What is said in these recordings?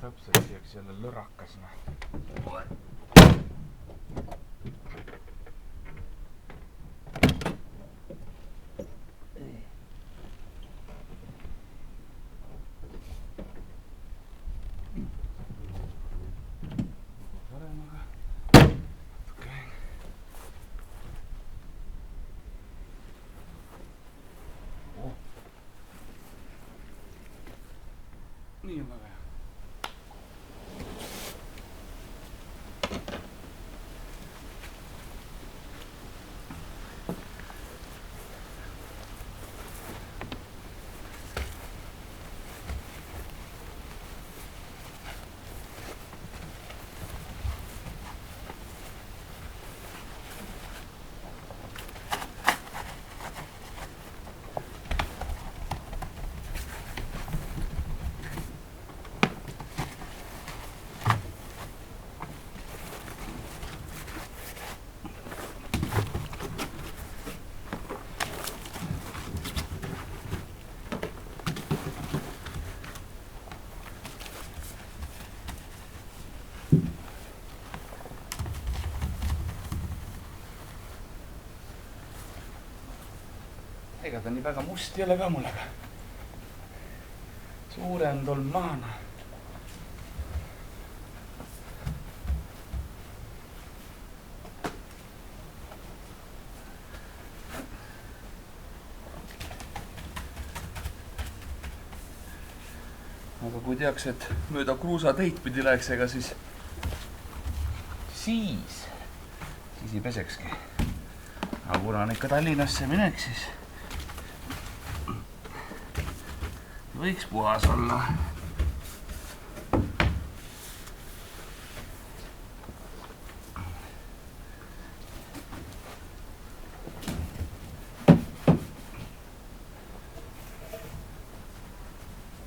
täpselt siiaks jälle lõrakas. Nii on väga hea. Ega ta nii väga must ei ole ka mul, aga suurem tol maana. Aga kui teaks, et mööda kruusateid pidi läheks, ega siis ei pesekski. Aga kuna on ikka Tallinnasse mineks, siis võiks puhas olla.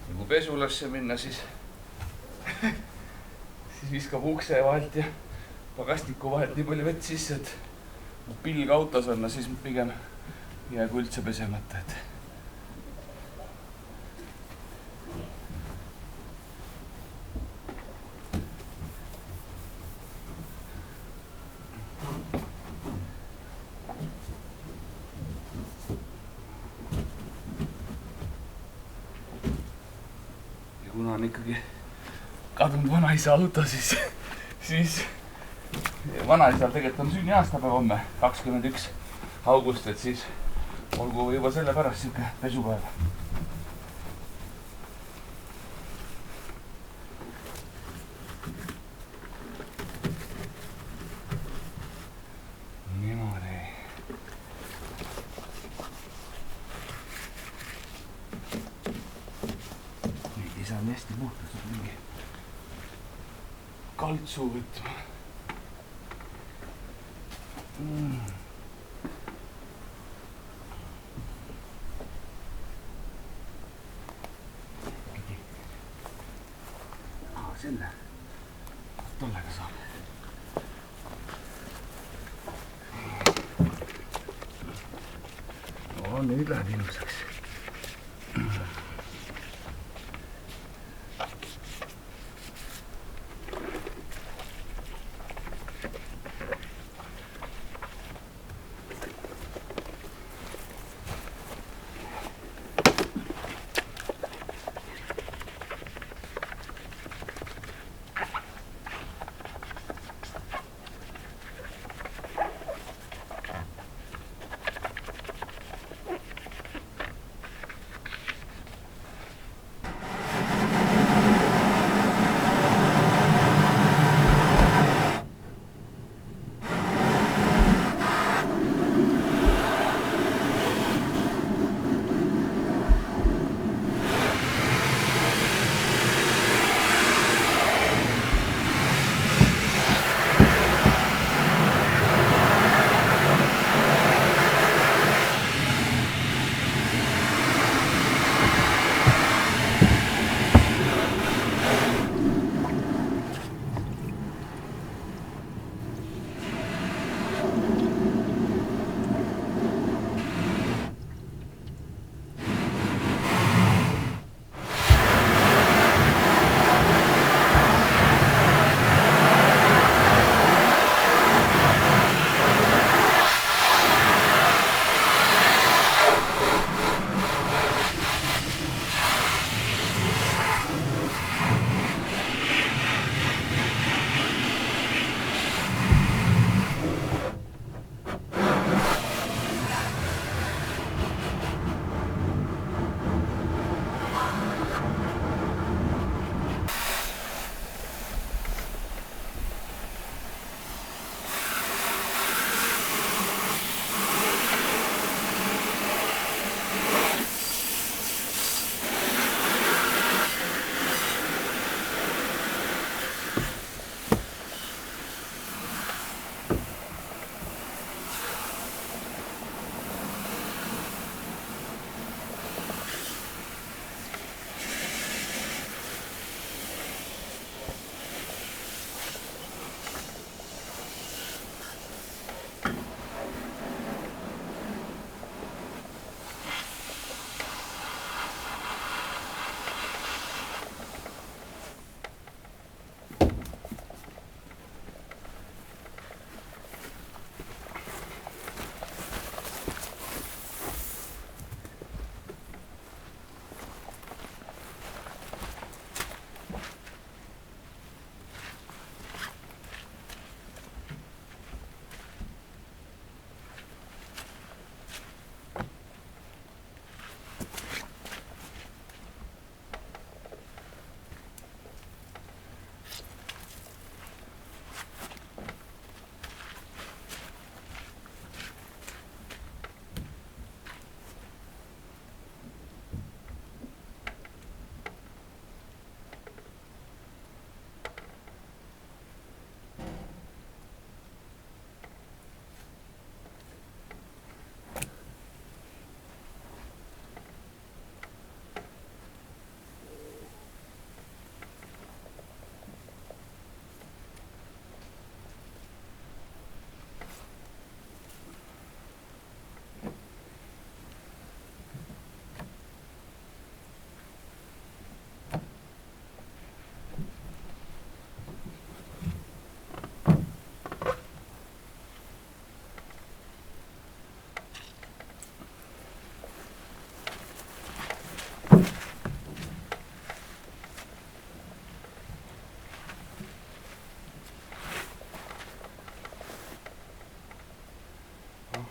Ja kui pesulasse minna, siis viskab ukse vahelt ja pagastiku vahelt nii palju vett sisse, et pilg autos on, siis pigem jäägu üldse pesemata, et kuna on ikkagi kadunud vanaisa auto, siis vanaisal tegelikult on sünniaastapäev homme, 21. august, et siis olgu juba sellepärast siuke pesupäev. Niimoodi. Nüüd ei saa nii hästi puhta, saab mingi kaltsu võtma. Selle tollega saab. Nüüd läheb ilusaks.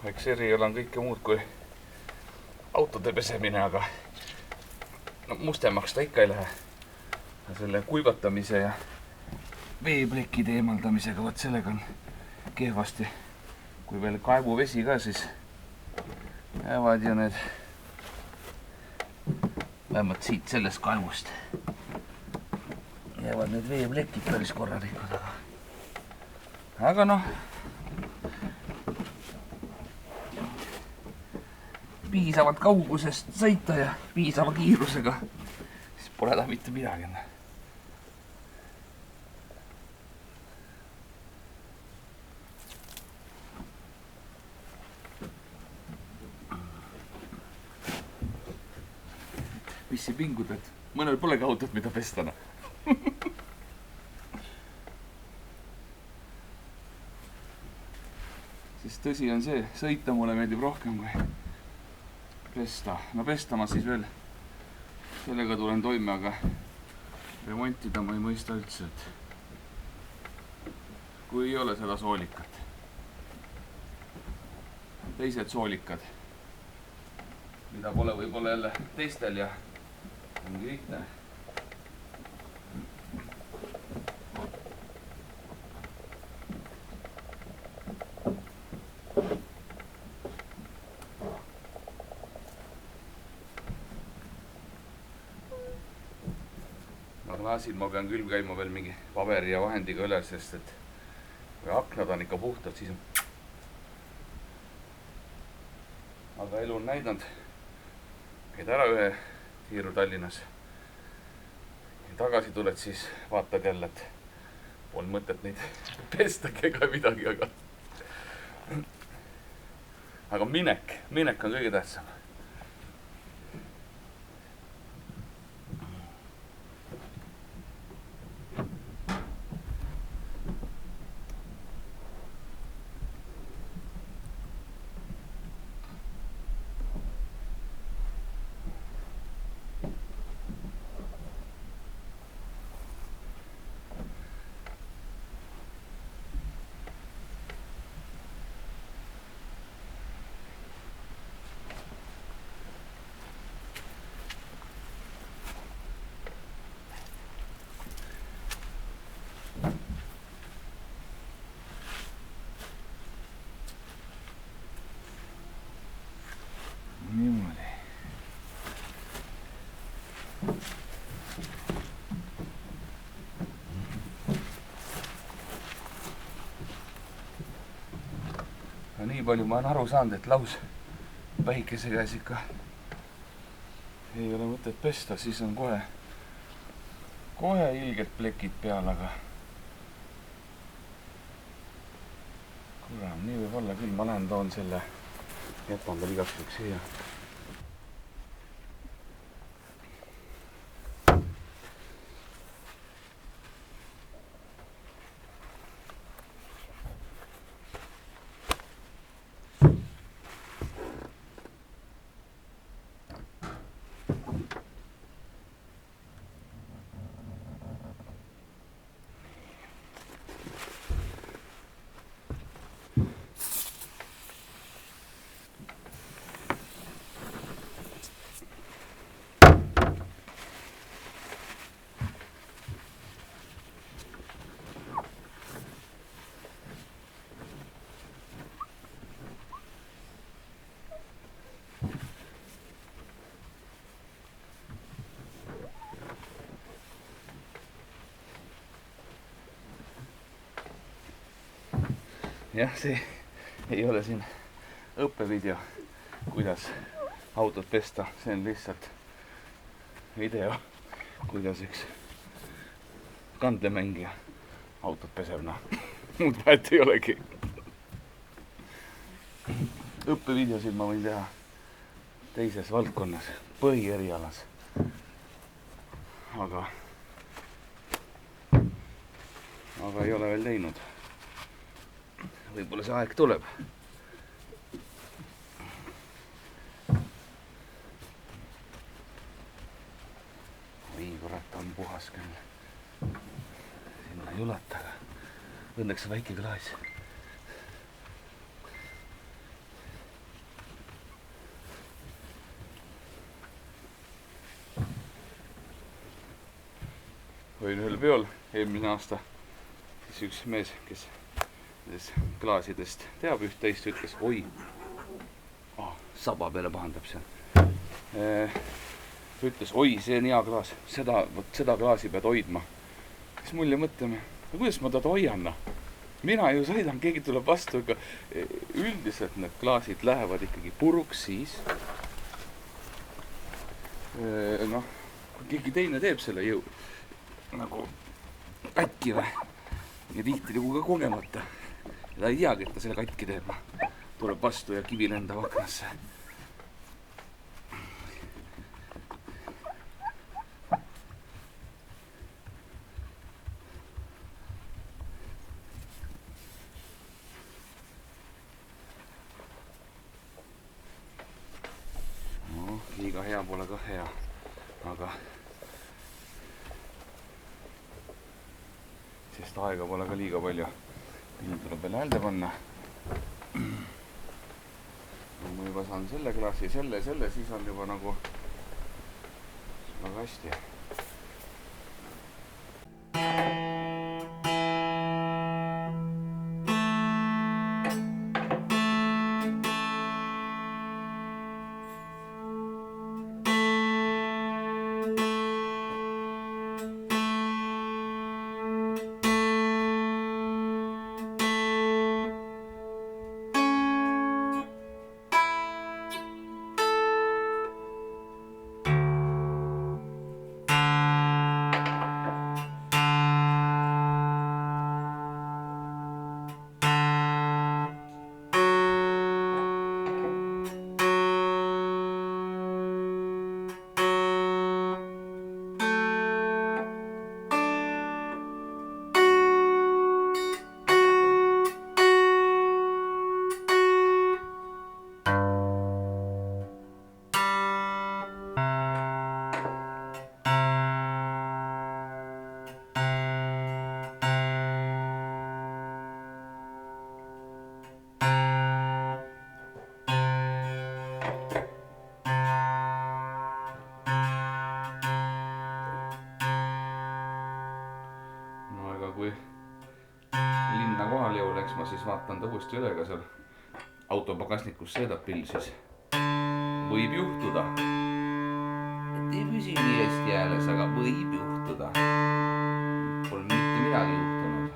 eks eriala on kõike muud kui autode pesemine, aga no mustemaks ta ikka ei lähe. Selle kuivatamise ja veeplekide eemaldamisega, vot sellega on kehvasti. Kui veel kaevuvesi ka, siis jäävad ju need, vähemalt siit sellest kaevust, jäävad need veeplekid päris korralikud, aga noh, piisavalt kaugusest sõita ja piisava kiirusega, siis pole ta mitte midagi. Mis see pingutad? Mõnel polegi autot, mida pestana. Sest tõsi on see, sõita mulle meeldib rohkem kui pesta. No pesta ma siis veel sellega tulen toime, aga remontida ma ei mõista üldse, et kui ei ole seda soolikat. Teised soolikad, mida pole võib-olla jälle teistel ja ongi lihtne. Klaasid ma pean küll käima veel mingi paberi ja vahendiga üle, sest et kui aknad on ikka puhtad, siis on. Aga elu on näidanud, käid ära ühe tiiru Tallinnas ja tagasi tuled, siis vaatad jälle, et pole mõtet neid pestagi ega midagi, aga minek on kõige tähtsam. Nii palju ma olen aru saanud, et laus päikese käes ikka ei ole mõtet pesta, siis on kohe ilgelt plekid peal, aga kuram, nii võib olla küll, ma lähen toon selle, jätan veel igaks juhuks siia. Jah, see ei ole siin õppevideo, kuidas autot pesta, see on lihtsalt video, kuidas üks kandlemängija autot peseb, noh, muud vahet ei olegi. Õppevideosid ma võin teha teises valdkonnas, põhierialas, aga ei ole veel teinud. Võib-olla see aeg tuleb. Oi, kurat, on puhas küll. Sinna ei ulata, aga õnneks on väike klaas. olin ühel peol eelmine aasta, siis üks mees, kes klaasidest teab üht-teist, ütles, oi, saba peale pahandab seal. Ütles, oi, see on hea klaas, seda klaasi pead hoidma. Siis mul jäi mõtlema, kuidas ma teda hoian? Mina ju sõidan, keegi tuleb vastu, aga üldiselt need klaasid lähevad ikkagi puruks siis. Kui keegi teine teeb selle jõu nagu katki või, ja tihti nagu ka kogemata. Ja ta ei teagi, et ta selle katki teeb. Tuleb vastu ja kivi lendab aknasse. Liiga hea pole ka hea, aga sest aega pole ka liiga palju. Nüüd tuleb veel häälde panna. Ma juba saan selle klaasi, selle, siis on juba nagu väga hästi. Kui linna kohal jõul, eks ma siis vaatan ta uuesti üle, ka seal autopagasnikus sõedab pill, siis võib juhtuda, et ei püsi nii hästi ääles, aga võib juhtuda. Pole mitte midagi juhtunud.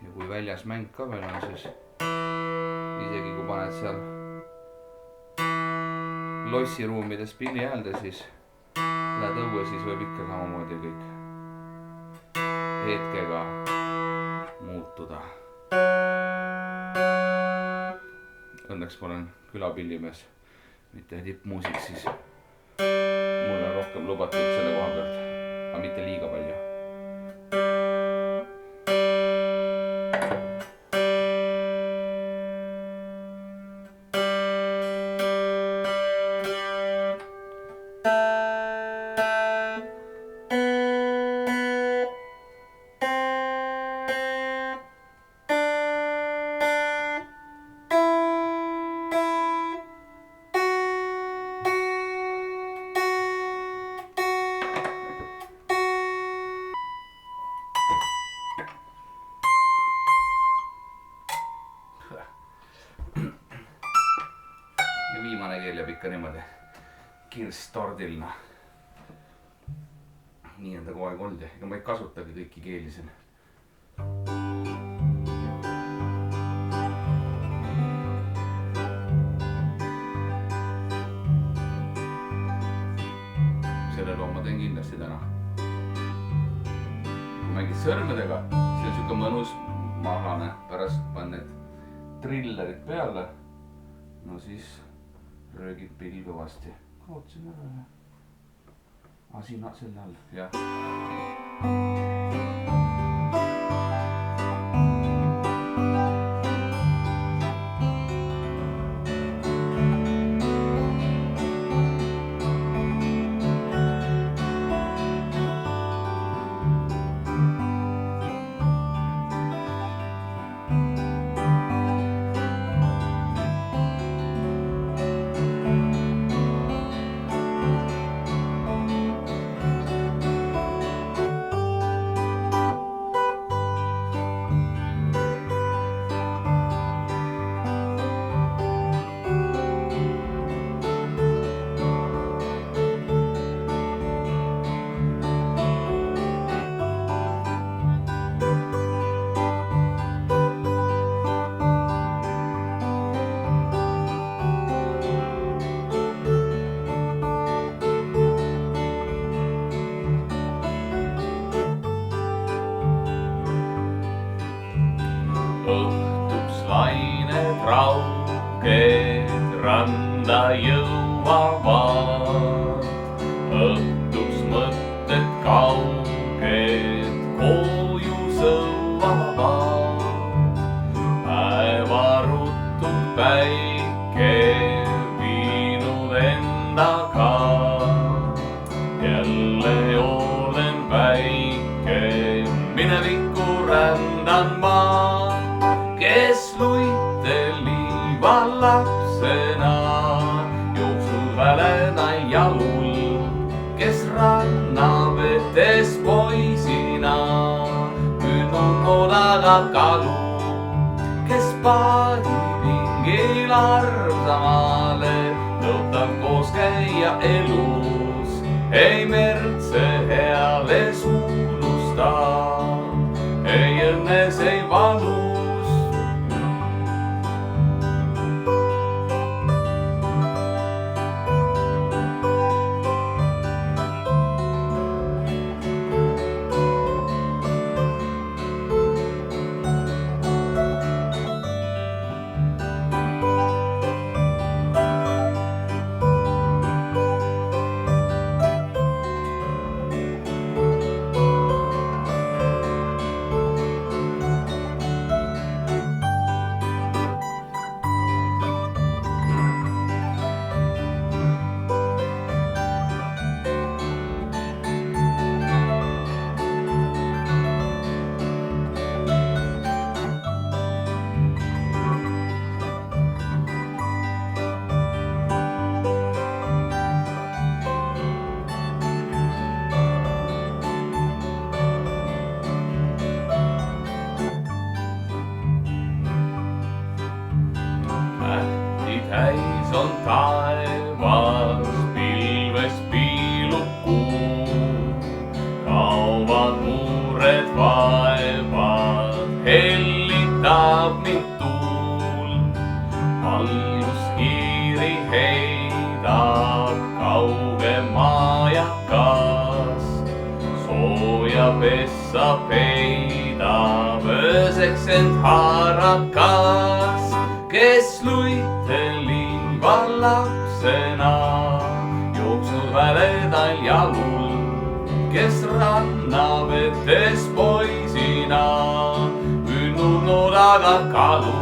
Ja kui väljas mäng ka veel on, siis isegi kui paned seal lossiruumides pilli häälde, siis lähed õue, siis võib ikka samamoodi kõik hetkega muutuda. Õnneks ma olen külapillimees, mitte tippmuusik, siis mul on rohkem lubatud selle koha pealt, aga mitte liiga palju. Ja viimane keel jääb ikka niimoodi kirstordilna. Nii on ta kogu aeg olnud ja ega ma ei kasutagi kõiki keeli siin. Selle loo ma teen kindlasti täna. Kui mängid sõrmedega, see on siuke mõnus mahane, pärast panen need trillerid peale. No siis röögid pill kõvasti. Kaotsin ära ja... siin selle all, jah. randa jõuavad. Õhtuks mõtted kauged koju sõuavad. Päeva ruttud päike viinud endaga. Jälle olen väike, minevikku rändan ma, kes luitel liival lapsena jooksnud välenal jalul, kes rannavetes poisina püüdnud noodaga kalu, kes paadipingil armsamale tõotab koos käia elus. Ei merdse heales unusta, ei õnnes, ei valus. Täis on taevas, pilves piilub kuu, kaovad mured vaevad, hellitab mind tuul. Valguskiiri heidab kauge majakas, sooja pessa peidab ööseks end harakas, kes luitel liival lapsena jooksnud väledal jalul, kes rannavetes poisina püüdnud noodaga kalu,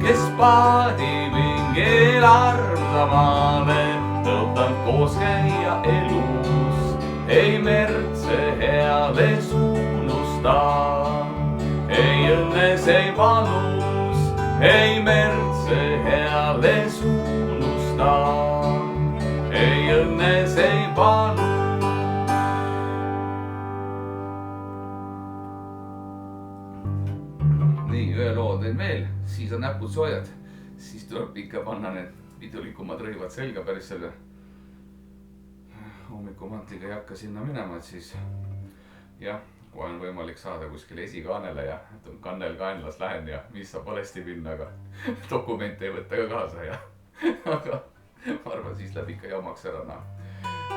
kes paadipingil armsamale tõotab koos käia elus. Ei merdse heales unusta, ei õnnes, ei valus. Ei merdse heales unusta, ei õnnes, ei valus. Nii, ühe loo teen veel, siis on näpud soojad, siis tuleb ikka panna need pidulikumad rõivad selga päris selle hommikumantiga ei hakka sinna minema, et siis jah, kui on võimalik saada kuskile esikaanele ja kannel kaenlas lähen ja mis saab valesti minna, aga dokumente ei võtta ka kaasa ja aga ma arvan, siis läheb ikka jamaks ära, noh.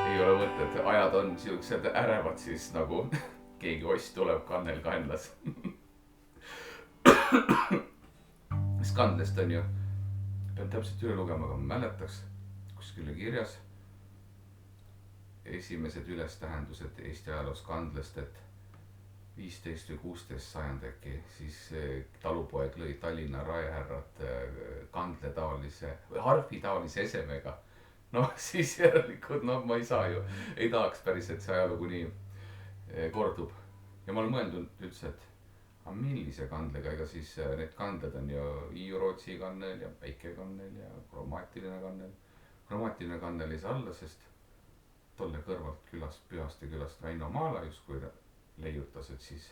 Ei ole mõtet, ajad on siuksed ärevad siis nagu keegi ost tuleb kannel kaenlas. Mis kandlest on ju, pean täpselt üle lugema, aga ma mäletaks kuskile kirjas esimesed ülestähendused Eesti ajaloos kandlest, et 15 või 16 sajand äkki, siis talupoeg lõi Tallinna raehärrad kandletaolise või harfitaolise esemega. Noh, siis järelikult, noh, ma ei saa ju, ei tahaks päris, et see ajalugu nii kordub. Ja ma olen mõeldud üldse, et millise kandlega, ega siis need kandled on ju Hiiu-Rootsi kannel ja päikekannel ja kromaatiline kannel. Kromaatiline kannel ei saa alla, sest tolle kõrvalt külast, Pühaste külast Väino Maala justkui leiutas, et siis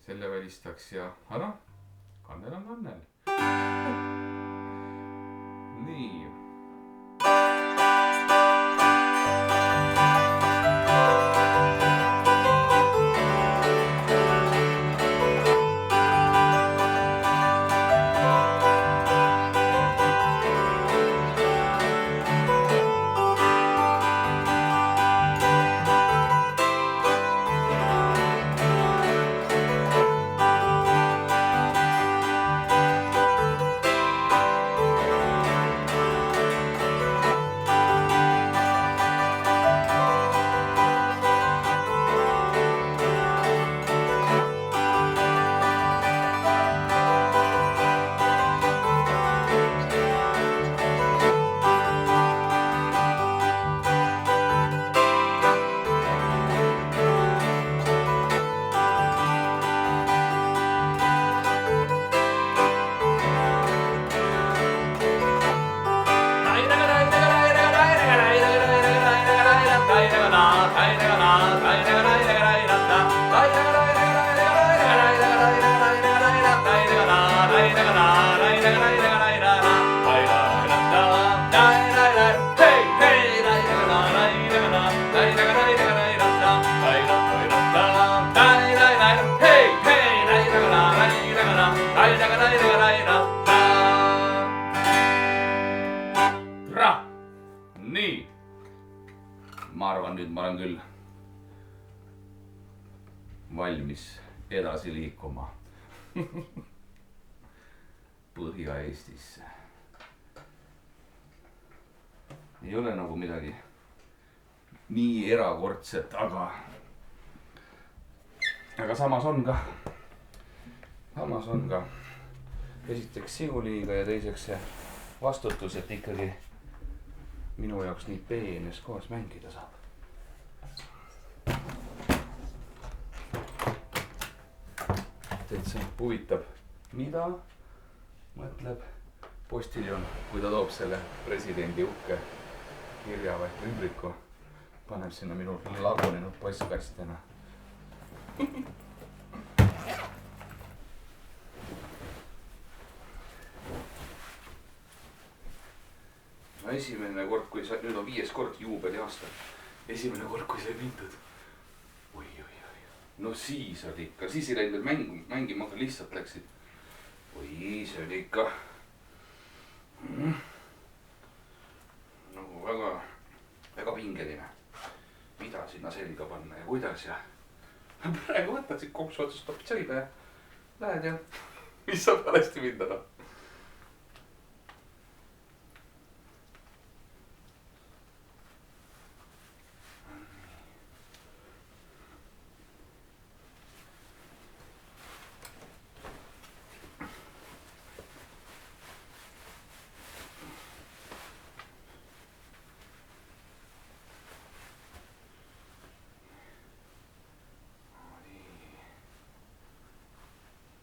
selle välistaks ja aga kannel on kannel. Nii. nii, ma arvan, nüüd ma olen küll valmis edasi liikuma Põhja-Eestisse. ei ole nagu midagi nii erakordset, aga samas on ka esiteks siguliiga ja teiseks see vastutus, et ikkagi minu jaoks nii peenes kohas mängida saab. täitsa huvitav, mida mõtleb postiljon, kui ta toob selle presidendi uhke kirja või ümbriku, paneb sinna minu lagunenud postkastina. no esimene kord, kui sa, nüüd on 5. kord juubeliaasta, esimene kord, kui sai mindud. oi, no siis oli ikka, siis ei läinud veel mängima, aga lihtsalt läksid. oi, see oli ikka nagu väga pingeline, mida sinna selga panna ja kuidas ja praegu võtad siit kopsu otsast topid selga ja lähed ja mis saab valesti minna, noh.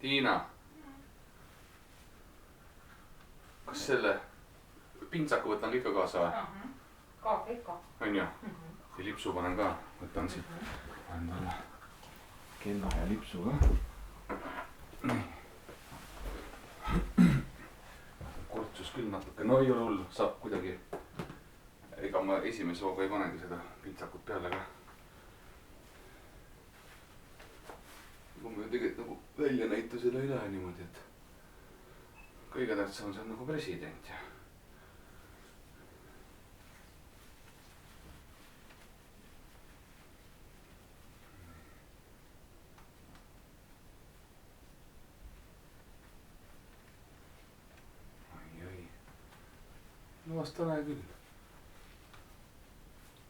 Tiina, kas selle pintsaku võtan ikka kaasa või? Kaasa ikka. On ju? ja lipsu panen ka, võtan siit. panen talle kella ja lipsu ka. kortsus küll natuke, no ei ole hullu, saab kuidagi. ega ma esimese hooga ei panegi seda pintsakut peale ka. kui me tegelikult nagu väljanäitusele ei lähe niimoodi, et kõige tähtsam on see nagu president ja. oi, no vast ole küll.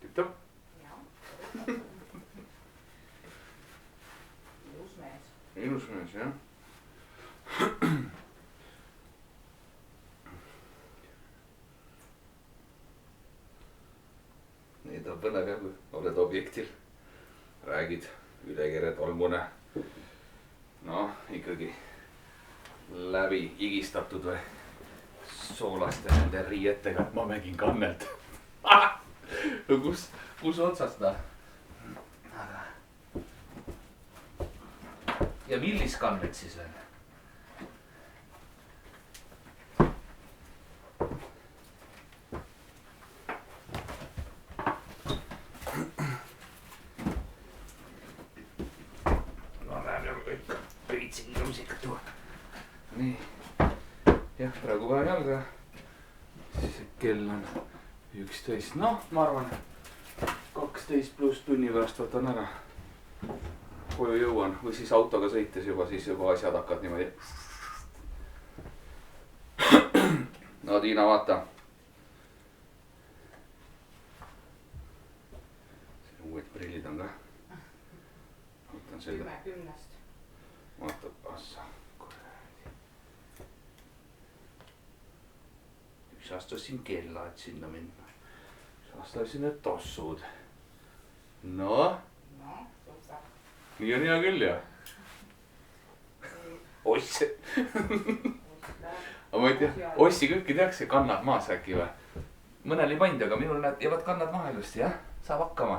Tipp-topp. ilus mees, jah. nii ta on põnev jah, kui oled objektil, räägid ülekere tolmune. noh, ikkagi läbi higistatud või soolaste nende riietega, ma mängin kannelt. no kus otsast ta? ja millist kannet siis on? no läheb nagu kõik veitsingi musikat tuua. nii, jah, praegu panen jalga. siis kell on 11, noh, ma arvan 12 pluss tunni pärast võtan ära. koju jõuan või siis autoga sõites siis juba asjad hakkavad niimoodi. no Tiina, vaata. uued prillid on ka. võtan selle. 10-10. vaata, assa, kuradi. üks aasta ostsin kella, et sinna minna. üks aasta ostsin need tossud. noh. nii on hea küll ja. oss. aga ma ei tea, ossi kõiki tehakse, kannad maas äkki või? mõnel ei pannud, aga minul näed, jäävad kannad maha ilusti, jah? saab hakkama.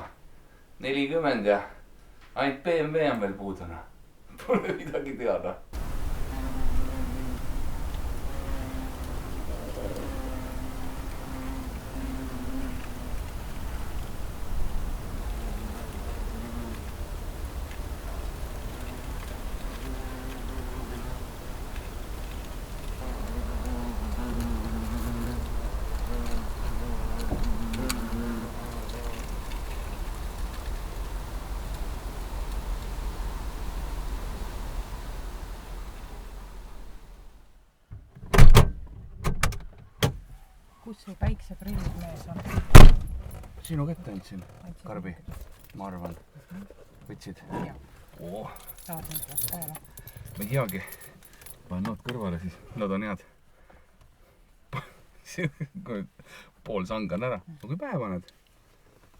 40 ja ainult BMW on veel puuduna. Pole midagi teada. Kus see päikseprillid mees on? Sinu kätte andsin, Karbi, ma arvan. Võtsid? Jah. Oh. Saad nüüd peale. Ma ei teagi. Panen nood kõrvale siis. Nad on head. Pool sanga on ära. No kui pähe paned,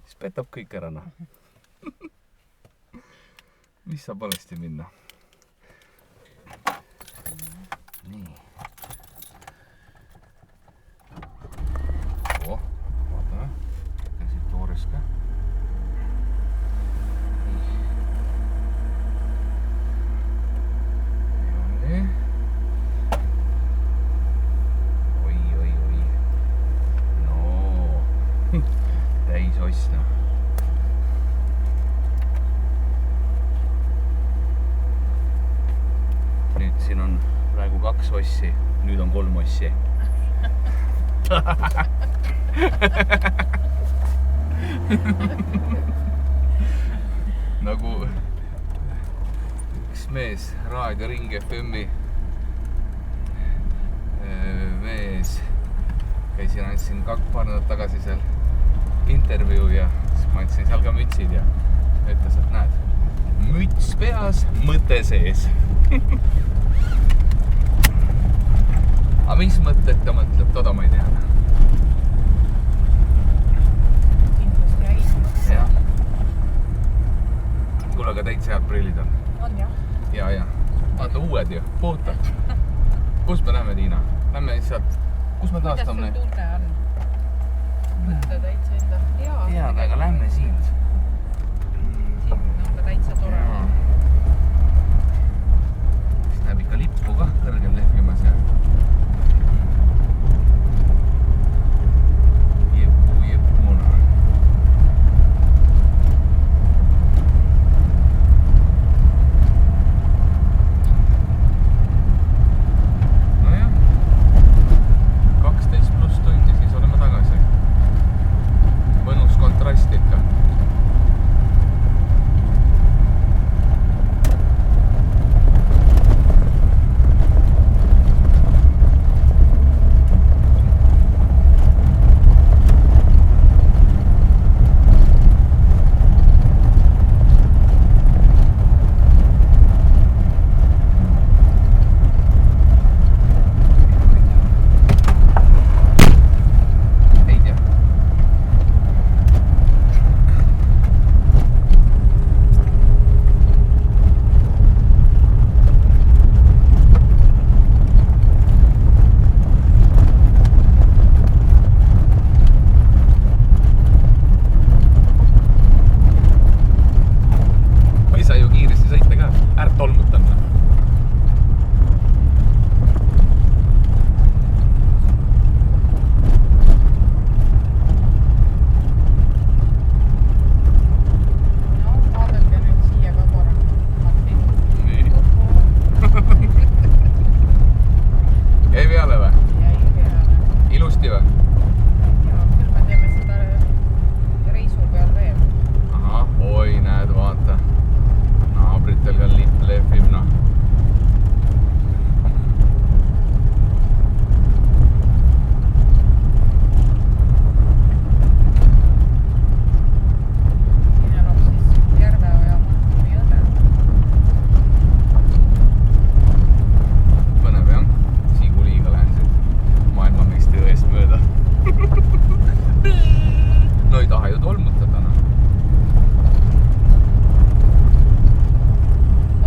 siis petab kõik ära. Mis saab valesti minna? Nii. Vaatame. Käsid toores ka. Nii. Oi. No. Täis ostna. Nüüd siin on praegu 2 ossi. Nüüd on 3 ossi. Nagu üks mees Raadio Ring FM-i mees käisin, andsin paar nädalat tagasi seal intervjuu ja siis ma andsin seal ka mütsid ja ütles, et näed, müts peas, mõte sees. Aga mis mõtted ta mõtleb, toda ma ei tea. Kindlasti häid. Jah. Kuule, aga täitsa head prillid on. On jah? Ja. Vaata uued ju, puuta. Kus me lähme, Tiina? Lähme sealt. Kus me taastame? Kuidas sul tunne on? Mõtte täitsa enda. Tead, aga lähme siit. Siin on ka täitsa tore. Siis näeb ikka lippu ka kõrgel lehvimas ja jeppuna. Nojah, 12+ tundi, siis oleme tagasi. Mõnus kontrast ikka.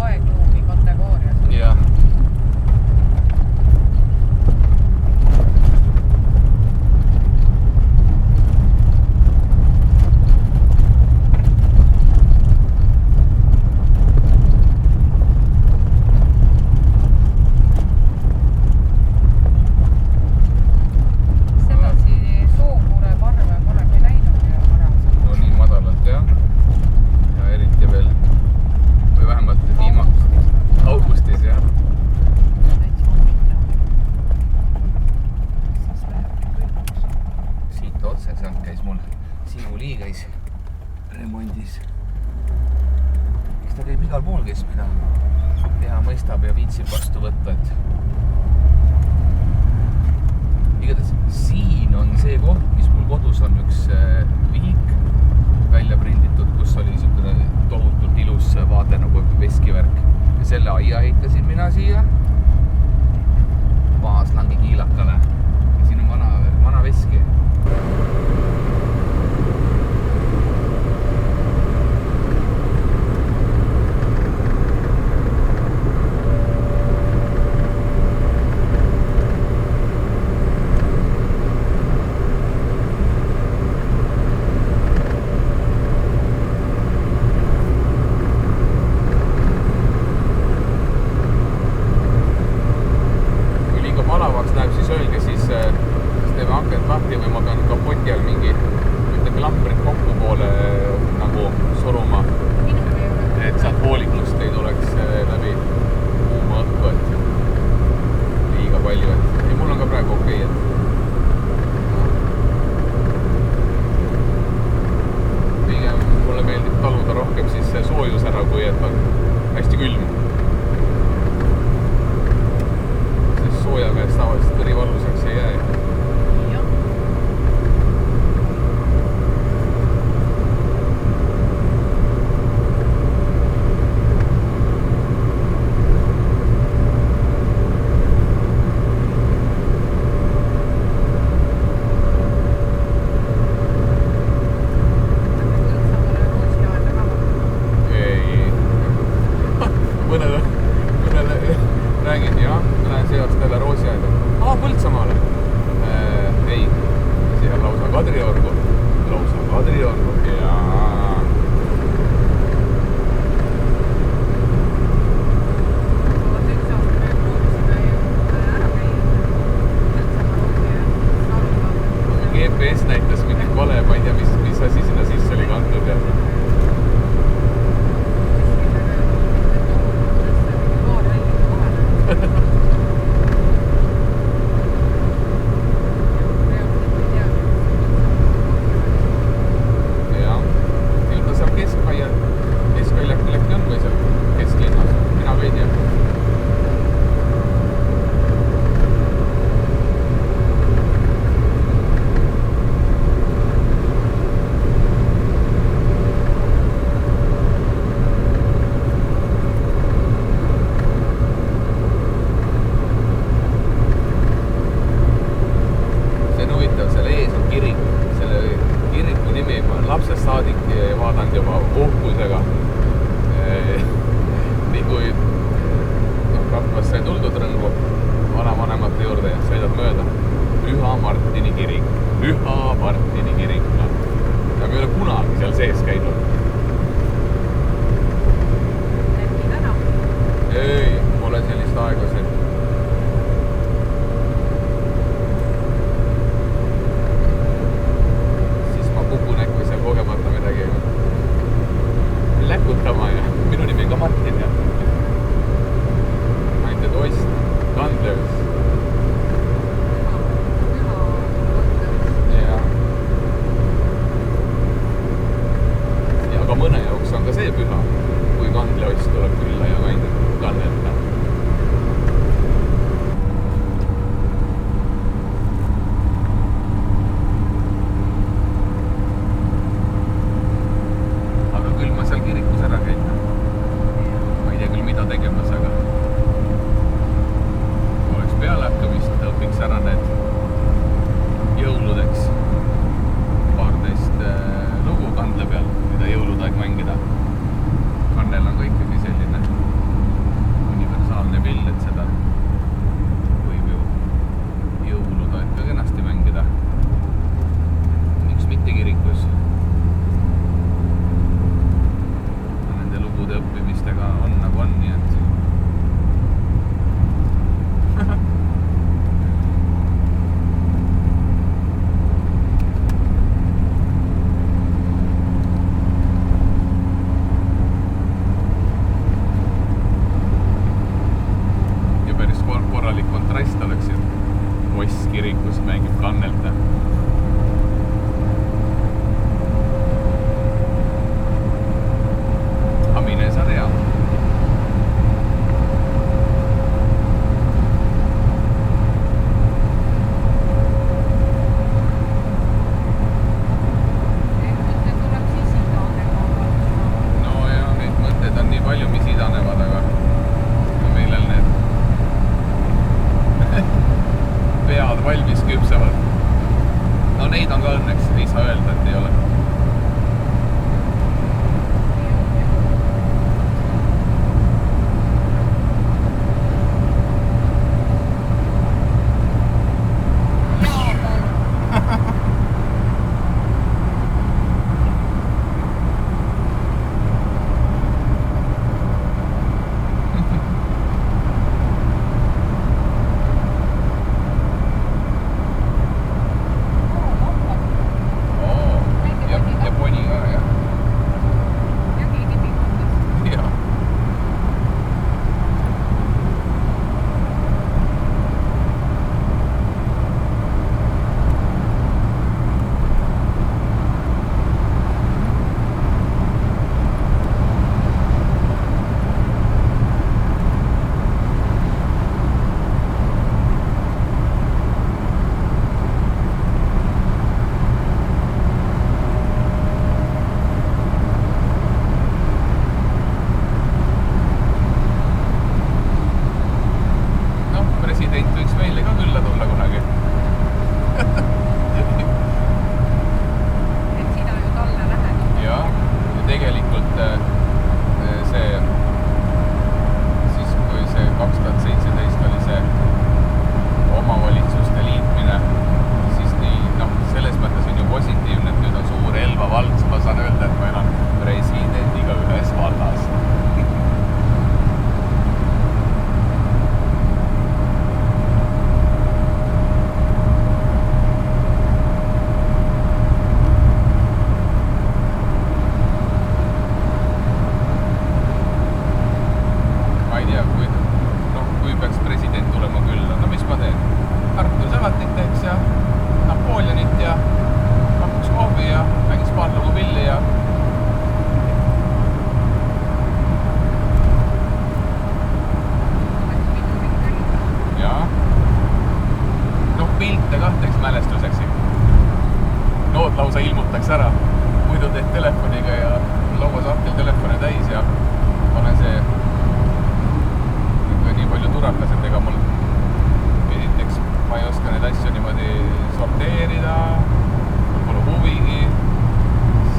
Aegruumi kategooria. mul Siimuli käis remondis. Eks ta käib igal pool, kes mida teha mõistab ja viitsib vastu võtta, et igatahes siin on see koht, mis mul kodus on üks vihik välja prinditud, kus oli niisugune tohutult ilus vaade nagu veskivärk ja selle aia ehitasin mina siia Maaslangi kiilakale ja siin on vana veski. võtaks ära. Muidu teed telefoniga ja lauasahtel telefone täis ja pane see ikka nii palju turakas, et ega mul esiteks ma ei oska neid asju niimoodi sorteerida, mul pole huvigi,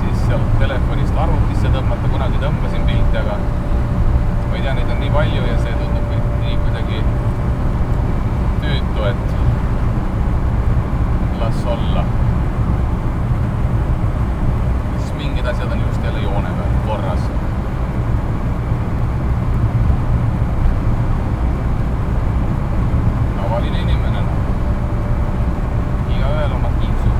siis sealt telefonist arvutisse tõmmata, kunagi tõmbasin pilte, aga ma ei tea, neid on nii palju ja see tundub nii kuidagi tüütu, et las olla. Ja siis mingid asjad on just jälle joone peal korras. Tavaline inimene, igaühel oma kiipsu.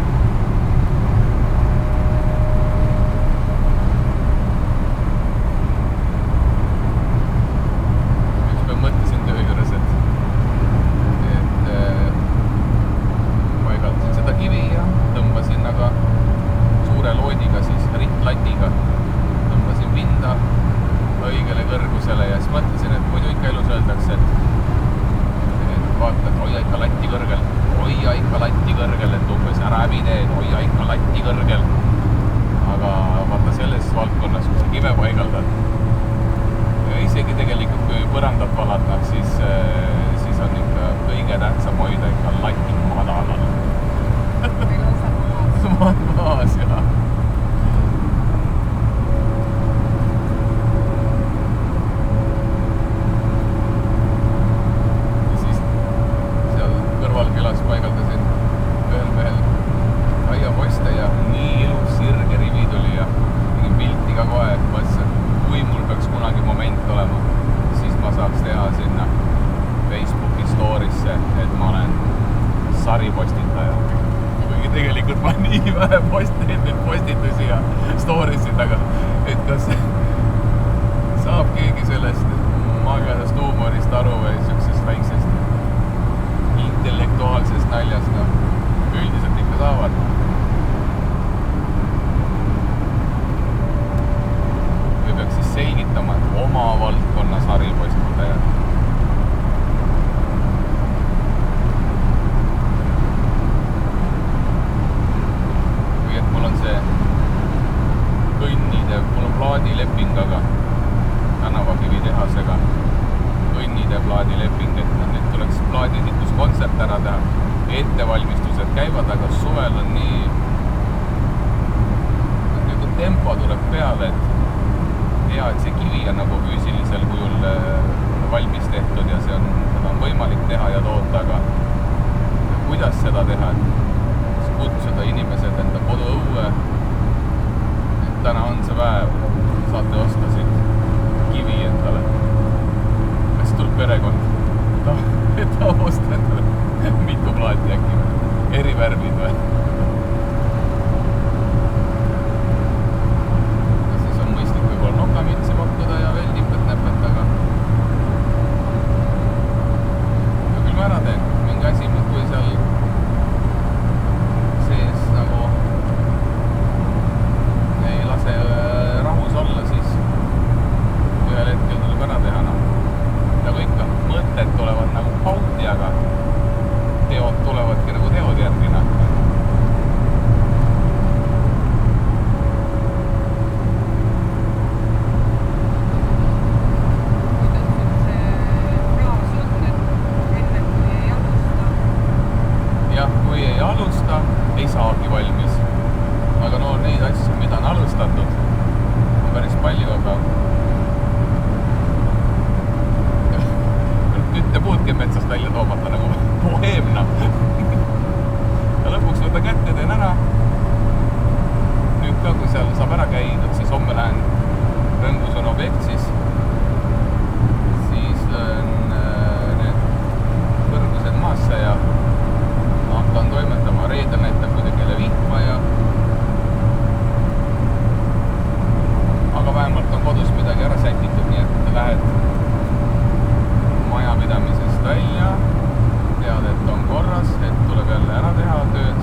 Ükspäev mõtlesin töö juures, et paigaldasin seda kivi ja tõmbasin aga suure loodiga, siis rittlatiga tõmbasin pinda õigele kõrgusele ja siis mõtlesin, et muidu ikka elus öeldakse, et vaata, et hoia ikka latti kõrgel, et umbes ära häbi teed, hoia ikka latti kõrgel. Aga vaata selles valdkonnas, kui sa kive paigaldad ja isegi tegelikult, kui põrandat valata, siis on ikka kõige tähtsam hoida ikka latti madalal. Või lausa maas. Maas, jah. Kõlas paigaldasin ühel mehel aiaposte ja nii ilus sirge rivi tuli ja tegin pilti ka kohe, et mõtlesin, kui mul peaks kunagi moment olema, siis ma saaks teha sinna Facebooki story'sse, et ma olen saripostitaja. Kuigi tegelikult ma nii vähe teen neid postitusi ja story'sid, aga et kas saab keegi sellest magedast huumorist aru või siuksest väiksest intellektuaalsest naljast, no üldiselt ikka saavad. Või peaks siis selgitama, et oma valdkonna saripostitajad. Või et mul on see kõnnitev, mul on plaadileping, aga tänavakivi tehasega kõnnitev plaadileping, et nüüd tuleks plaadiesituskontsert ära teha. Ettevalmistused käivad, aga suvel on nii tempo tuleb peale, et hea, et see kivi on nagu füüsilisel kujul valmis tehtud ja seda on võimalik teha ja toota, aga kuidas seda teha, et kutsuda inimesed enda koduõue, et täna on see päev, saate osta siit kivi endale. Kas tuleb perekond? Tahab osta endale mitu plaati äkki, eri värvid või? Ja siis on mõistlik võib-olla nokamütsi pakkuda ja veel nipet-näpet, aga küll ma ära teen. Mingi asi, kui seal sees nagu ei lase rahus olla, siis ühel hetkel tuleb ära teha, noh. Nagu ikka, mõtted tulevad nagu pauti, aga teod tulevadki nagu teod järgina. Kuidas see fraas on, et enne kui ei alusta? Jah, kui ei alusta, ei saagi valmis. Aga no neid asju, mida on alustatud, on päris palju, aga küttepuudki metsast välja toomata nagu boheemna. Ja lõpuks võta kätte, teen ära. Nüüd ka, kui seal saab ära käidud, siis homme lähen Rõngus on objekt, siis löön need kõrgused maasse ja hakkan toimetama. Reedel näitab muidugi jälle vihma ja aga vähemalt on kodus midagi ära sätitud, nii et lähed majapidamisest välja, tead, et on korras, et tuleb jälle ära teha tööd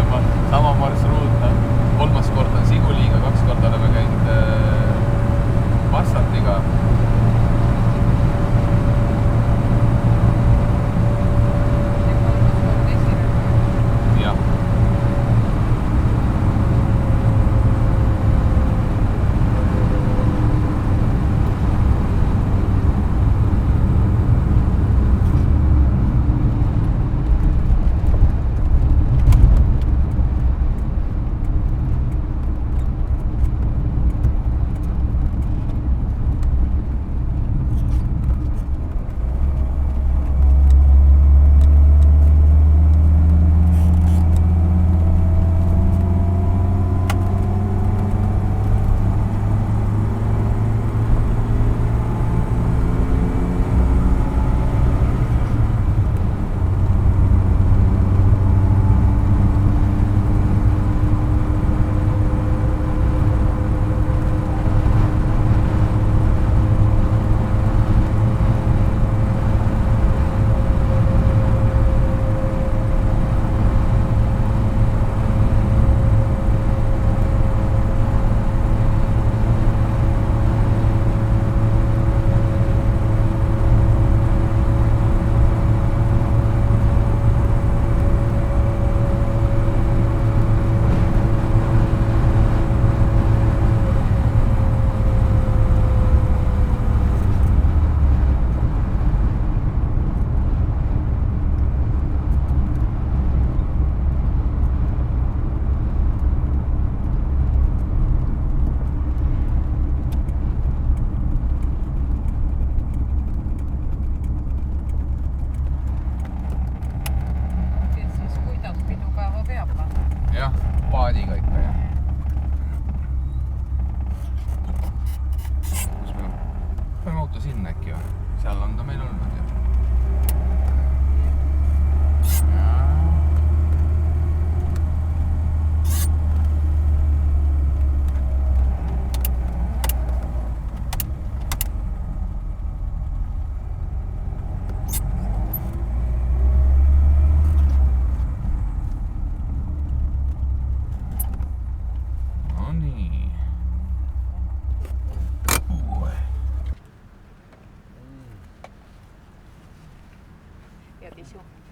olema sama marsruut. 3. kord on Siguliiga, 2 korda oleme käinud Passatiga. Jah. Jah, paadiga ikka jah. Kus me paneme auto sinna äkki või? Seal on ta meil olnud ju.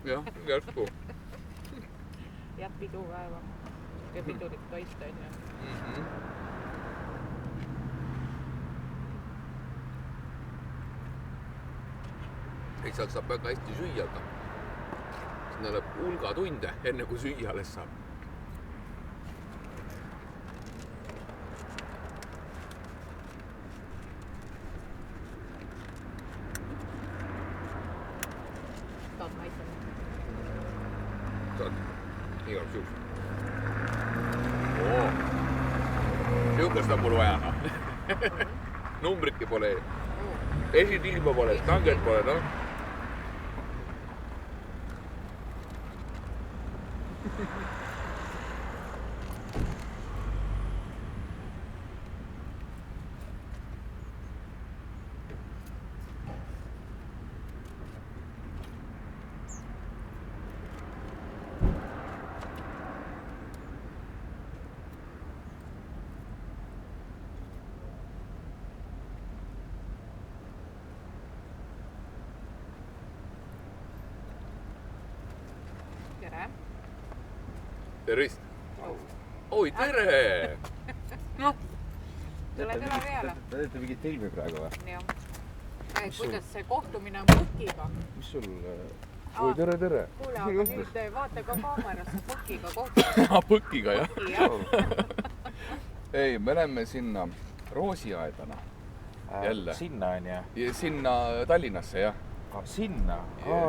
Jah, järsku. Ja pidupäeva. Ja pidulik toit on ju. Ei, sealt saab väga hästi süüa, aga sinna läheb hulga tunde, enne kui süüa alles saab. Igaks juhus. Niukast on mul vaja. Numbritki pole. Esitilma pole, stanget pole, noh. Tere. Tervist. Oi, tere! Noh, tule peale. Te teete mingit filmi praegu või? Jah. Kuidas see kohtumine on Põkiga? Mis sul... Oi, tere! Kuule, aga nüüd vaata ka kaamerasse Põkiga kohtumine. Põkiga, jah. Ei, me läheme sinna Roosiaedana. Jälle. Sinna on jah? Sinna Tallinnasse, jah. Sinna?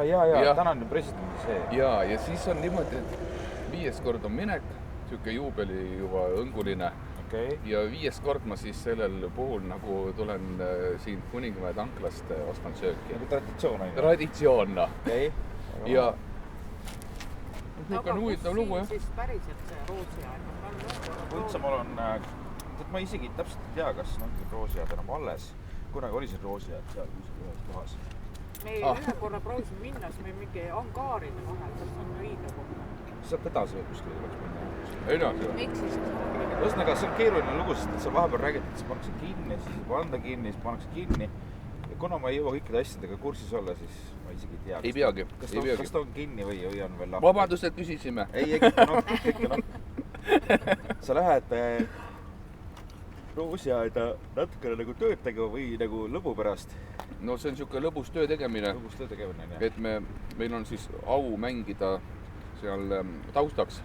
Jaa. Tänan presidendi see. Ja siis on niimoodi, et 5. kord on minek, siuke juubeli juba õnguline. Okay. Ja 5. kord ma siis sellel puhul nagu tulen siin Kuningamäe tanklast ostan sööki. Nagu traditsioon on ju? Traditsioon. Okay. Ja... Aga kus siin siis päriselt see Roosiaed on? Üldse mul on... Ma isegi täpselt ei tea, kas Roosiaed enam alles. Kunagi oli see Roosiaed seal ühes kohas. Me ühe korra proovisime minna, siis me mingi angaaride vahel, kas on õige koht. sealt edasi kuskile tuleks minna. Edasi või? Eksist. Ühesõnaga, see on keeruline lugu, sest et sa vahepeal räägid, et see pannakse kinni, siis ei panda kinni, siis pannakse kinni. Ja kuna ma ei jõua kõikide asjadega kursis olla, siis ma isegi ei tea. Ei peagi. Kas ta on kinni või on veel lahti? Vabandust, et küsisime. Ei, ikka noh. Sa lähed roosiaeda natukene nagu tööd tegema või nagu lõbu pärast. No see on siuke lõbus töö tegemine. Lõbus töö tegemine, jah. Et meil on siis au mängida seal taustaks.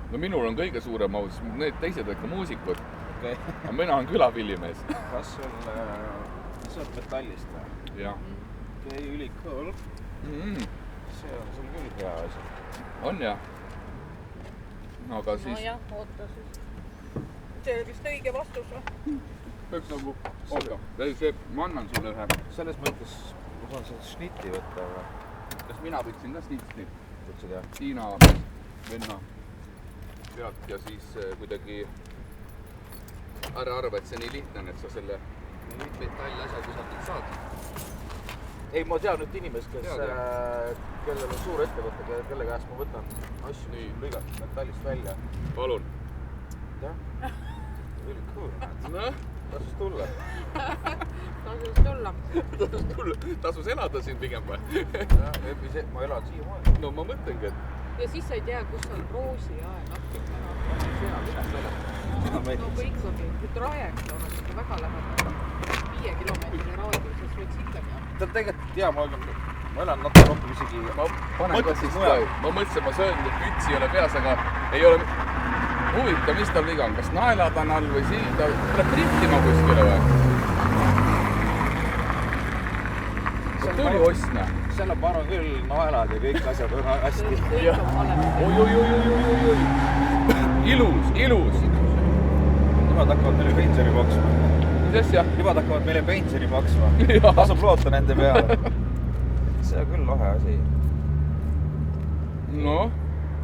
No minul on kõige suurem au, siis need teised ikka muusikud. Okay. Aga mina olen külapillimees. Kas see on metallist või? Jah. Okay, ülikool. See on sul küll hea asi. On jah. Aga siis... No jah, oota siis. See vist õige vastus või? Peaks nagu... Oota, ma annan sulle ühe. Selles mõttes ma saan seda šnitti võtta, aga... Kas mina võtsin ka šnitti? Võtsid jah? Tiina venna pealt ja siis kuidagi ära arva, et see nii lihtne on, et sa selle metallasja kusagilt saad. Ei, ma tean nüüd inimest, kellel on suur ettevõte, kelle käest ma võtan asju lõigata metallist välja. Palun. Jah? Ülikool. Noh? Tasus tulla. Tasus tulla. Tasus tulla. Tasus elada siin pigem või? Jah, ma elan siiamaani. No ma mõtlengi, et... Ja siis sa ei tea, kus on roosiaed appi. Sina meeldid. No kui ikkagi, kui trajekt on ikkagi väga lähedal. 5 kilomeetri raadiuses võiks ikkagi jah. Ta tegelikult, jaa, ma elan natuke rohkem isegi... Ma panen ka siis ka, ma mõtlesin, ma söön, et kütsi ei ole peas, aga ei ole huvitav, mis tal viga on. Kas naelad on all või silda? Tuleb driftima kuskile või? See tuli ostna. Seal on, ma arvan küll, naelad ja kõik asjad on hästi. Kõik on valem. Oi. Ilus. Nemad hakkavad meile pensioni maksma. Mis asja? Nemad hakkavad meile pensioni maksma. Tasub loota nende peale. See on küll lahe asi. No,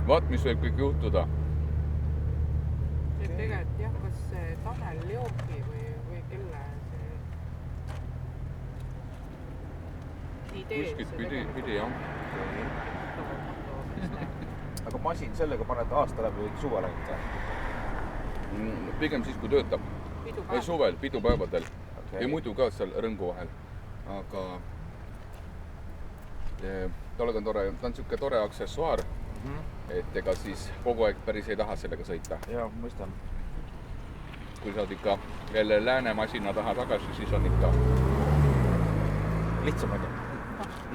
vaat mis võib kõik juhtuda. Tegelikult jah, kas see Tanel Leopi või kelle see idee. Kuskilt pidi jah. Aga masin sellega paned aasta läbi või suve läbi? Pigem siis, kui töötab. Või suvel, pidupäevadel. Okay. Ja muidu ka seal rõngu vahel. Aga talega on tore, ta on siuke tore aksessuaar. Et ega siis kogu aeg päris ei taha sellega sõita. Jaa, mõistan. Kui saad ikka jälle läänemasina taha tagasi, siis on ikka... Lihtsam on ju.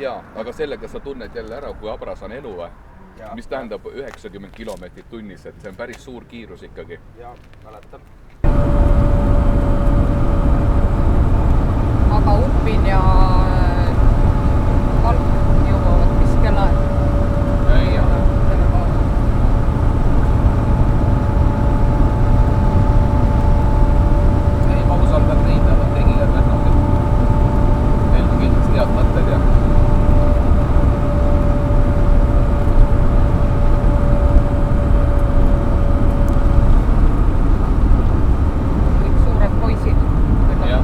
Jaa, aga sellega sa tunned jälle ära, kui abras on elu või? Ja, mis tähendab 90 kilomeetrit tunnis, et see on päris suur kiirus ikkagi. Jaa, mäletan. Aga Upin ja Valk jõuavad mis kellaajal? Ei ole. Ei, ma usaldan neid, nad on tegijad vähemalt. Meil on kindlasti head mõtted ja... Kõik suured poisid. Jah.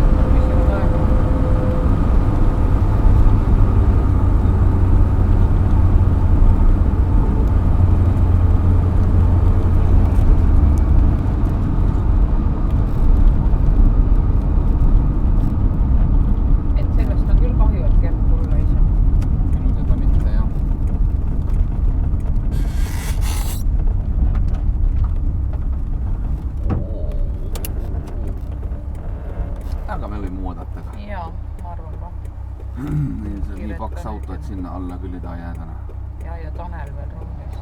Et sellest on küll kahju, et Gert tulla ei saa. Minu seda mitte, jah. Aga me võime oodata ka. Jaa, ma arvan ka. Meil see on nii paks auto, et sinna alla küll ei taha jääda. Ja Tanel veel rõngis.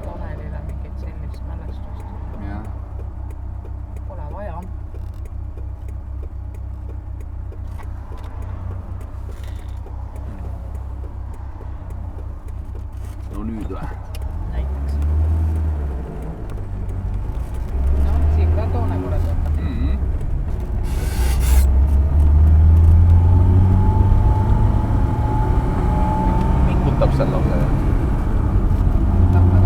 Tanelile mingit sellist mälestust. Jah. Pole vaja. No nüüd või? Näiteks. No, siin ka toone korras võtta. Pikutab selle osa. Lähme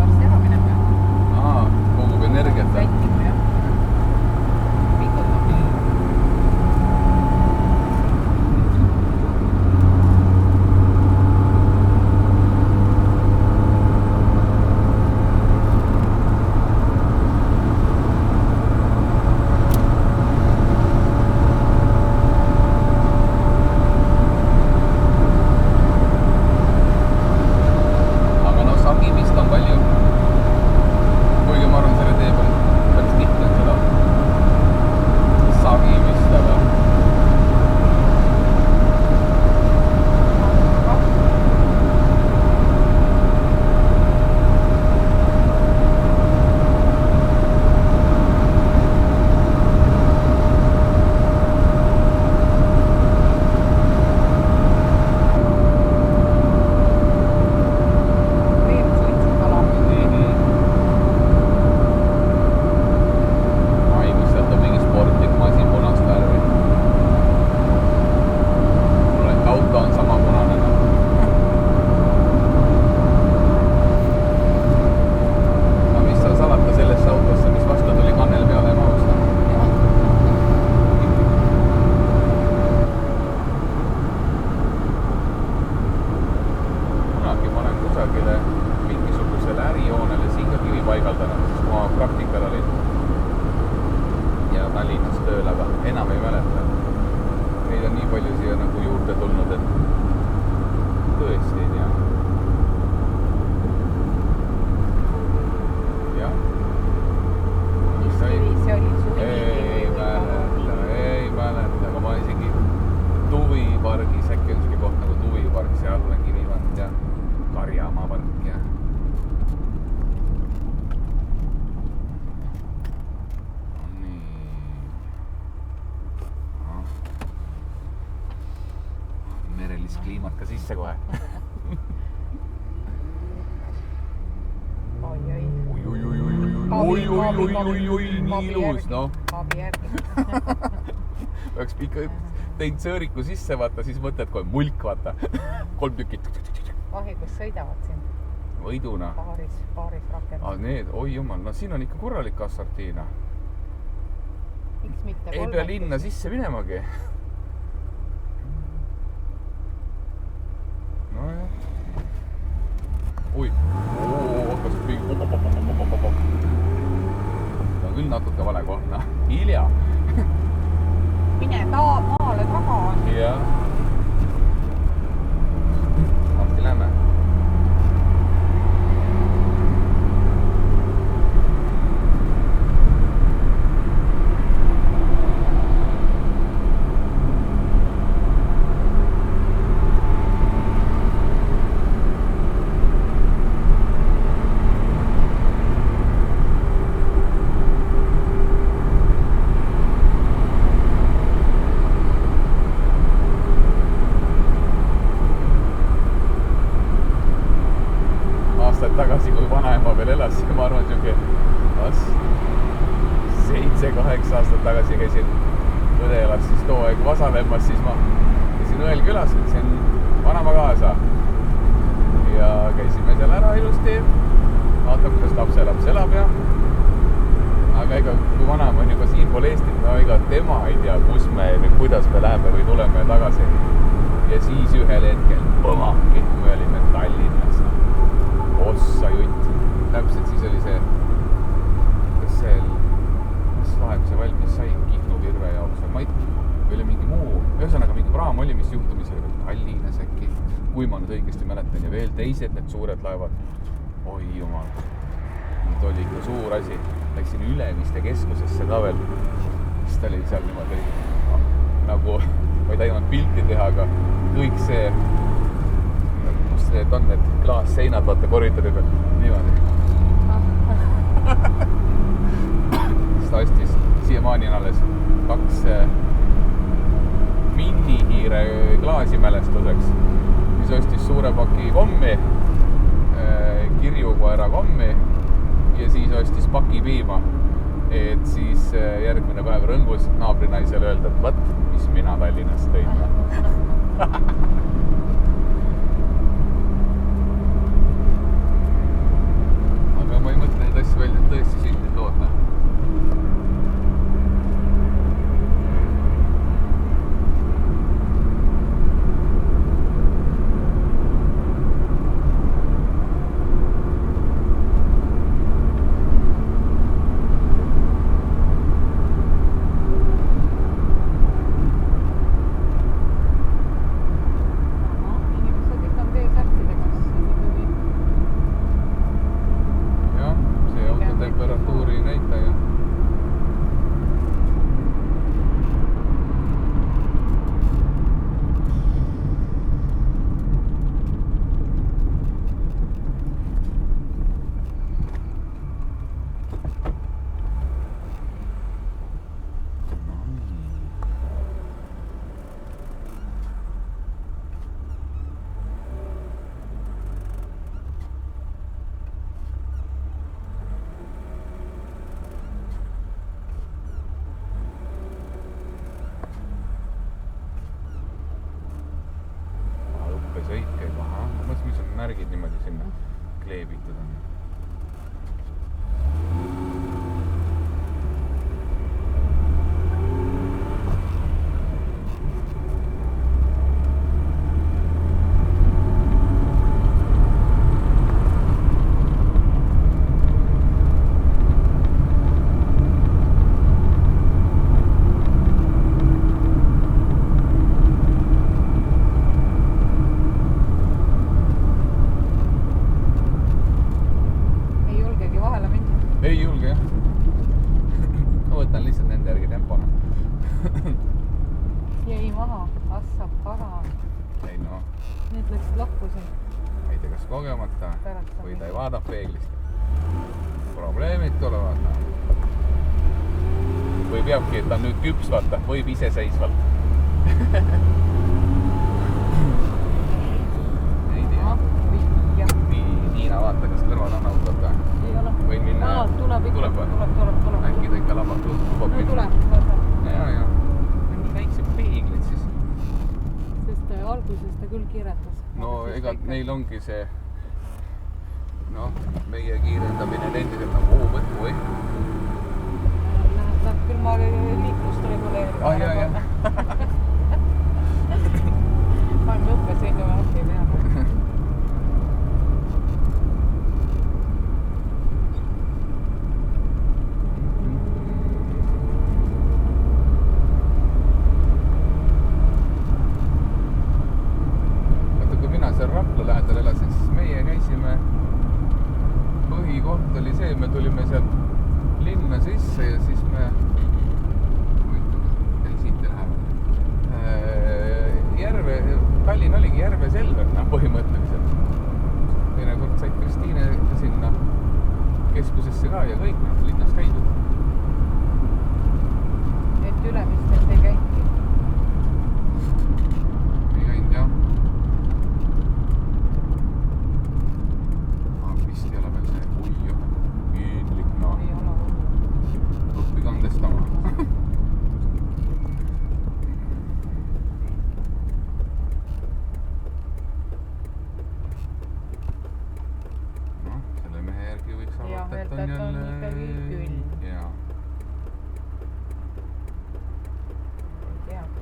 paigaldanud, sest ma praktikal olin ja Tallinnas tööl, aga enam ei mäleta. Neid on nii palju siia nagu juurde tulnud, et tõesti ei tea. Jah. Mis kivi see oli? Ei mäleta, aga ma isegi Tuvipargis, äkki on siuke koht nagu Tuvipark, seal olen kivi pannud ja Karjamaa park ja Merelis kliimat ka sisse kohe. Oi, nii ilus, noh. Kaabi järgi. Oleks ikka teinud sõõriku sisse, vaata, siis mõtled kohe mulk, vaata. 3 tükki. Vahi, kus sõidavad siin. Võiduna. Paaris rakendab. Need, oi jumal, no siin on ikka korralik assortiina. Miks mitte ei pea linna sisse minemagi. Nojah. Oi, hakkas mingi ta on küll natuke vale koht, noh. Hilja. Mine maale taga on. Jah. Varsti lähme. Tagasi, kui vanaema veel elas, ma arvan, siuke 7-8 aastat tagasi käisin õde elas siis too aeg Vasalemmas, siis ma käisin õel külas, käisin vanaema kaasa ja käisime seal ära ilusti, vaatame, kuidas lapselaps elab ja aga ega kui vanaema on juba siinpool Eestit, no ega tema ei tea, kus me nüüd, kuidas me läheme või tuleme tagasi ja siis ühel hetkel põmaki, me olime Tallinnas. Ossa jutt. Täpselt siis oli see, mis vahel see valmis sai Kihnu Virve jaoks või oli mingi muu, ühesõnaga mingi praam oli, mis juhtumis oli veel Tallinnas äkki, kui ma nüüd õigesti mäletan ja veel teised need suured laevad. Oi jumal, nüüd oli ikka suur asi. Läksin Ülemiste keskusesse ka veel, siis ta oli seal niimoodi nagu, ma ei tajunud pilti teha, aga kõik see need on need klaasseinad, vaata koridori peal, niimoodi. Siis ta ostis, siiamaani on alles 2 minihiire klaasimälestuseks. Siis ostis suure paki kommi, kirjukoera kommi ja siis ostis paki piima. Et siis järgmine päev rõngus naabrinaisele öelda, et võt, mis mina Tallinnast tõin. Ma ei mõtle neid asju välja, et tõesti silti toota. Sõitkeid, aha, ma mõtlesin, mis on märgid niimoodi sinna kleebitud on. ei julge jah. Ma võtan lihtsalt nende järgi tempona. Jäi maha, assab paha. Ei no. Need läksid lappu siin. Ei tea, kas kogemata või ta ei vaada peeglist. Probleemid tulevad. Või peabki, et ta nüüd küps vaata, võib iseseisvalt. Ei tea. Niina, vaata, kas kõrval on autod ka? Ei ole. Võin minna? Tuleb ikka. Tuleb. Äkki ta ikka lubab No minna? tuleb. Ja. Nii väiksed peeglid siis. Sest alguses ta küll kiiretas. No ega neil ongi see, meie kiirendamine endiselt nagu võtku või? Läheb küll ma liiklust reguleerima. jah. Ma olen õppesõidu appi peale. Rapla lähedal elasin, siis meie käisime, põhikoht oli see, me tulime sealt linna sisse ja siis me, siit läheme, Tallinn oligi Järve-Selver, põhimõtteliselt. Teinekord said Kristiine sinna keskusesse ka ja kõik linnas käidud. Et Ülemistelt ei käidki. Ei käinud jah. Vist ei ole veel see, piinlik Ei ole hullu. õppi kandestama. Selle mehe järgi võiks arvata, et on jälle... ikkagi küll. Jaa. Tead.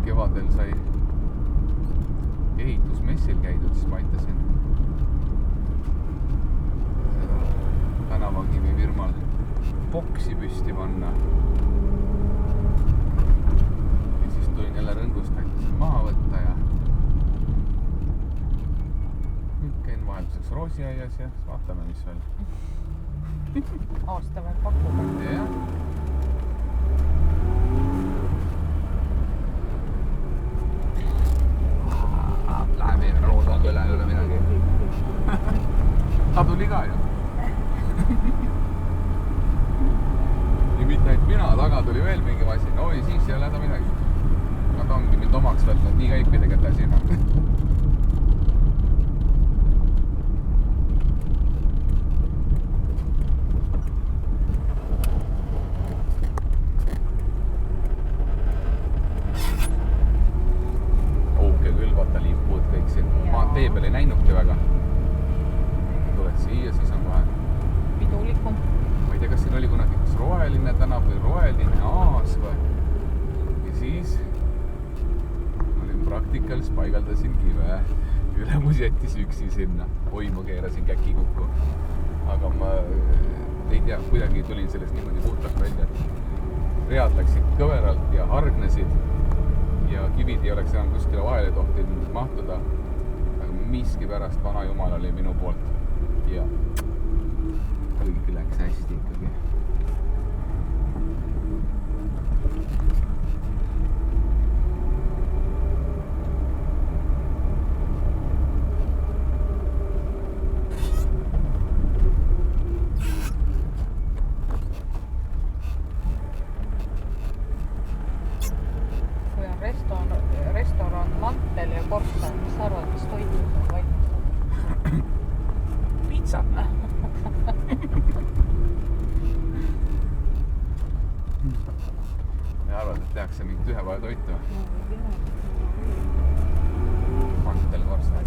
Kevadel sai ehitusmessil käidud, siis ma aitasin seda tänavakivi firmal boksi püsti panna. Ja siis tulin jälle rõngust, aitasin maha võtta ja nüüd käin vahelduseks roosiaias ja vaatame, mis veel. Aasta veel pakub. Jah. Läheme roosanga üle, ei ole midagi. Ta tuli ka ju. Ja mitte ainult mina, taga tuli veel mingi masin. Oi, siis ei ole häda midagi. Nad ongi mind omaks võtnud, nii käibki tegelikult asi. Maantee peal ei näinudki väga. Tuled siia, siis on kohe pidulikum. Ma ei tea, kas siin oli kunagi roheline tänav või roheline aas või. Ja siis olin praktikalis, paigaldasin kive. Ülemus jättis üksi sinna. Oi, ma keerasin käki kukku. Aga ma ei tea, kuidagi tulin sellest niimoodi puhtalt välja. Read läksid kõveralt ja hargnesid. Ja kivid ei oleks enam kuskile vahele tohtinud mahtuda. Miski pärast vana jumal oli minu poolt ja kõik läks hästi ikkagi. restoran Mantel ja Korsten, mis sa arvad, mis toitlus on valmistatud? Pitsat. ja arvad, et tehakse mingit ühepäeva toitu? Mantel, Korsten.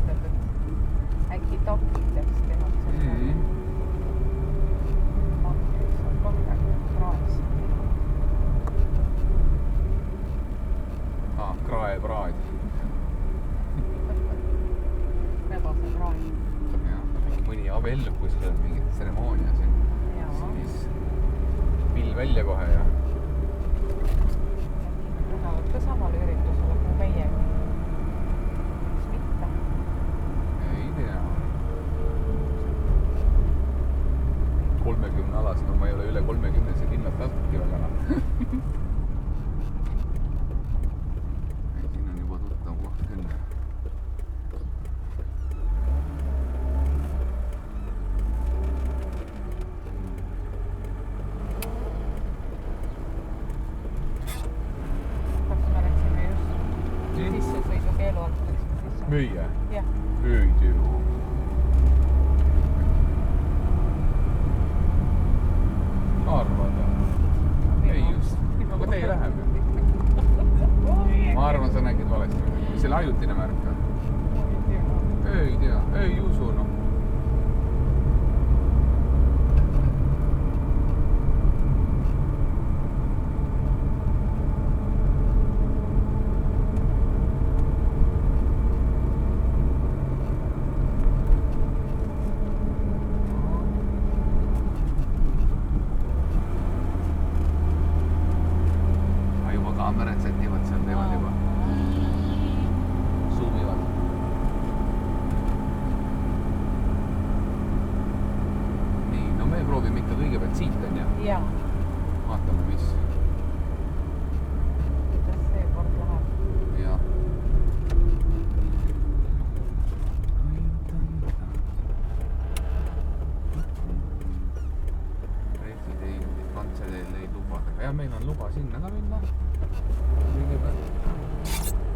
Äkki takiteks tehakse. Mantelis on ka midagi kraes. Kraepraad. Rebase kraed. Äkki mõni abellub kuskil mingi tseremoonia siin. Siis pill välja kohe ja... Äkki lähevad ka samale üritusele kui meiega. Miks mitte? Ei tea. 30 alas, no ma ei ole üle 30-se linnast lasnudki väga. Siin on juba tuttav koht küll. Kas me läksime just sissesõidu keelu alt läksime sisse? Müüa? Jah. Ei tea. Arvad? Ei just. Aga te ei lähe või? Ma arvan, sa nägid valesti. Mis selle ajutine märk on? Ei tea. Ei usu, noh. Juba kaamerad sätivad seal, teevad juba. Zoomivad. Nii, no me proovime ikka kõigepealt siit, on ju? Jaa. Vaatame, mis. Kuidas see kord läheb? Jah. Presidendi kantseleel ei lubada. Ja meil on luba sinna ka minna. Kõigepealt.